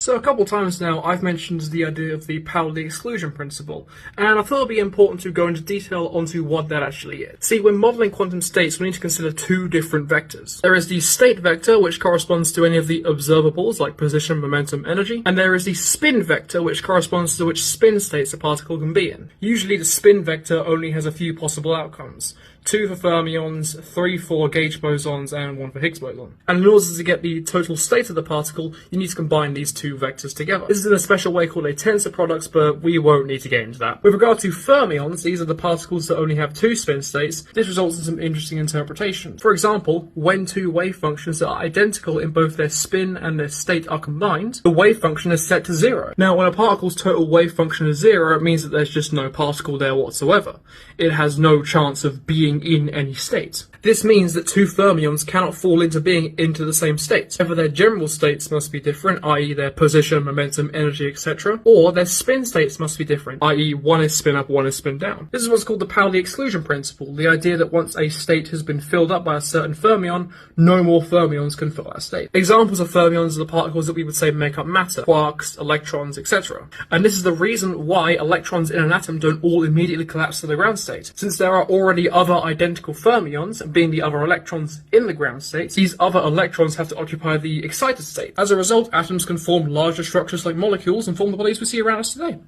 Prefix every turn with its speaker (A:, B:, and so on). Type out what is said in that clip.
A: So a couple times now I've mentioned the idea of the Pauli exclusion principle, and I thought it would be important to go into detail onto what that actually is. See, when modelling quantum states we need to consider two different vectors. There is the state vector, which corresponds to any of the observables like position, momentum, energy, and there is the spin vector, which corresponds to which spin states a particle can be in. Usually the spin vector only has a few possible outcomes. 2 for fermions, 3 for gauge bosons, and 1 for Higgs boson. And in order to get the total state of the particle, you need to combine these two vectors together. This is in a special way called a tensor product, but we won't need to get into that. With regard to fermions, these are the particles that only have 2 spin states. This results in some interesting interpretation. For example, when two wave functions that are identical in both their spin and their state are combined, the wave function is set to 0. Now, when a particle's total wave function is 0, it means that there's just no particle there whatsoever. It has no chance of being in any state. This means that two fermions cannot fall into being into the same state. Either their general states must be different, i.e. their position, momentum, energy, etc., or their spin states must be different, i.e. one is spin up, one is spin down. This is what's called the Pauli exclusion principle, the idea that once a state has been filled up by a certain fermion, no more fermions can fill that state. Examples of fermions are the particles that we would say make up matter, quarks, electrons, etc. And this is the reason why electrons in an atom don't all immediately collapse to the ground state. Since there are already other identical fermions, being the other electrons in the ground state, these other electrons have to occupy the excited state. As a result, atoms can form larger structures like molecules and form the bodies we see around us today.